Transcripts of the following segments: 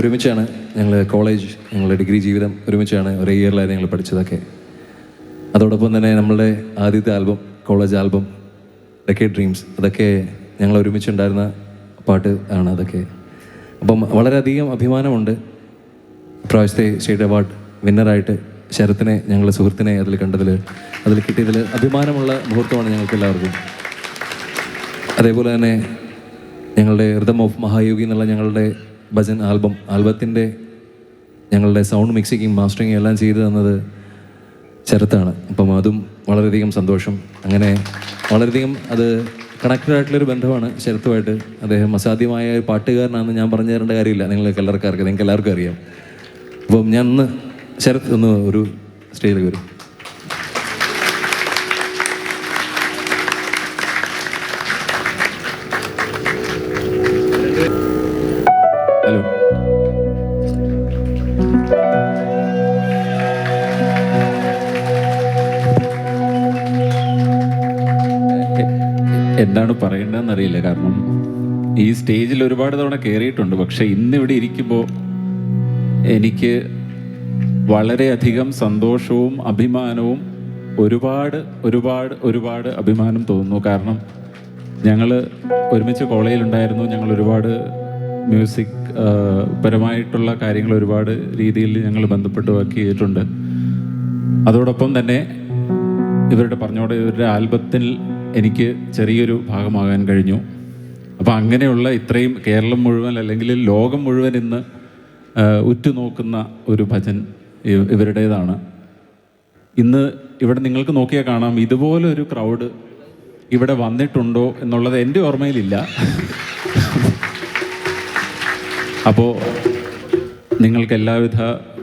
ഒരുമിച്ചാണ് ഞങ്ങൾ കോളേജ്, ഞങ്ങളുടെ ഡിഗ്രി ജീവിതം ഒരുമിച്ചാണ്, ഒരേ ഇയറിലായിരുന്നു ഞങ്ങൾ പഠിച്ചതൊക്കെ. അതോടൊപ്പം തന്നെ നമ്മളുടെ ആദ്യത്തെ album, college album decade dreams, അതൊക്കെ ഞങ്ങൾ ഒരുമിച്ചുണ്ടായിരുന്ന പാട്ട് ആണ് അതൊക്കെ. അപ്പം വളരെയധികം അഭിമാനമുണ്ട് ഇപ്രാവശ്യത്തെ സ്റ്റേറ്റ് അവാർഡ് വിന്നറായിട്ട് ശരത്തിനെ, ഞങ്ങളുടെ സുഹൃത്തിനെ അതിൽ കണ്ടതിൽ, അതിൽ കിട്ടിയതിൽ അഭിമാനമുള്ള മുഹൂർത്തമാണ് ഞങ്ങൾക്ക് എല്ലാവർക്കും. അതേപോലെ തന്നെ ഞങ്ങളുടെ റിതം ഓഫ് മഹായോഗി എന്നുള്ള ഞങ്ങളുടെ ഭജൻ ആൽബത്തിൻ്റെ ഞങ്ങളുടെ സൗണ്ട് മിക്സിങ്ങും മാസ്റ്ററിങ്ങും എല്ലാം ചെയ്തു തന്നത് ശരത്താണ്. അപ്പം അതും വളരെയധികം സന്തോഷം. അങ്ങനെ വളരെയധികം അത് കണക്റ്റഡ് ആയിട്ടുള്ളൊരു ബന്ധമാണ് ശരത്തുമായിട്ട്. അദ്ദേഹം അസാധ്യമായ പാട്ടുകാരനാണെന്ന് ഞാൻ പറഞ്ഞു തരേണ്ട കാര്യമില്ല, നിങ്ങൾക്ക് എല്ലാവർക്കും അറിയാം. അപ്പം ഞാൻ ഒന്ന് ശരത് ഒന്ന് ഒരു സ്റ്റേജിലേക്ക് വരും. ഹലോ. എന്താണ് പറയേണ്ടതെന്നറിയില്ല, കാരണം ഈ സ്റ്റേജിൽ ഒരുപാട് തവണ കയറിയിട്ടുണ്ട്. പക്ഷെ ഇന്നിവിടെ ഇരിക്കുമ്പോൾ എനിക്ക് വളരെയധികം സന്തോഷവും അഭിമാനവും, ഒരുപാട് അഭിമാനം തോന്നുന്നു. കാരണം ഞങ്ങൾ ഒരുമിച്ച് കോളേജിലുണ്ടായിരുന്നു. ഞങ്ങൾ ഒരുപാട് മ്യൂസിക് പരമായിട്ടുള്ള കാര്യങ്ങൾ ഒരുപാട് രീതിയിൽ ഞങ്ങൾ ബന്ധപ്പെട്ട് വർക്ക് ചെയ്തിട്ടുണ്ട്. അതോടൊപ്പം തന്നെ ഇവരുടെ ആൽബത്തിൽ എനിക്ക് ചെറിയൊരു ഭാഗമാകാൻ കഴിഞ്ഞു. അപ്പോൾ അങ്ങനെയുള്ള ഇത്രയും കേരളം മുഴുവൻ അല്ലെങ്കിൽ ലോകം മുഴുവൻ ഇന്ന് ഉറ്റുനോക്കുന്ന ഒരു ഭജൻ ഇവരുടേതാണ്. ഇന്ന് ഇവിടെ നിങ്ങൾക്ക് നോക്കിയാൽ കാണാം, ഇതുപോലെ ഒരു ക്രൗഡ് ഇവിടെ വന്നിട്ടുണ്ടോ എന്നുള്ളത് എൻ്റെ ഓർമ്മയിലില്ല. അപ്പോൾ നിങ്ങൾക്ക് എല്ലാവിധ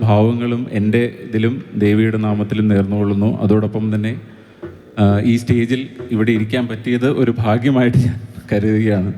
ഭാവങ്ങളും എൻ്റെ ഇതിലും ദേവിയുടെ നാമത്തിലും നേർന്നുകൊള്ളുന്നു. അതോടൊപ്പം തന്നെ ഈ സ്റ്റേജിൽ ഇവിടെ ഇരിക്കാൻ പറ്റിയത് ഒരു ഭാഗ്യമായിട്ട് ഞാൻ കരുതുകയാണ്.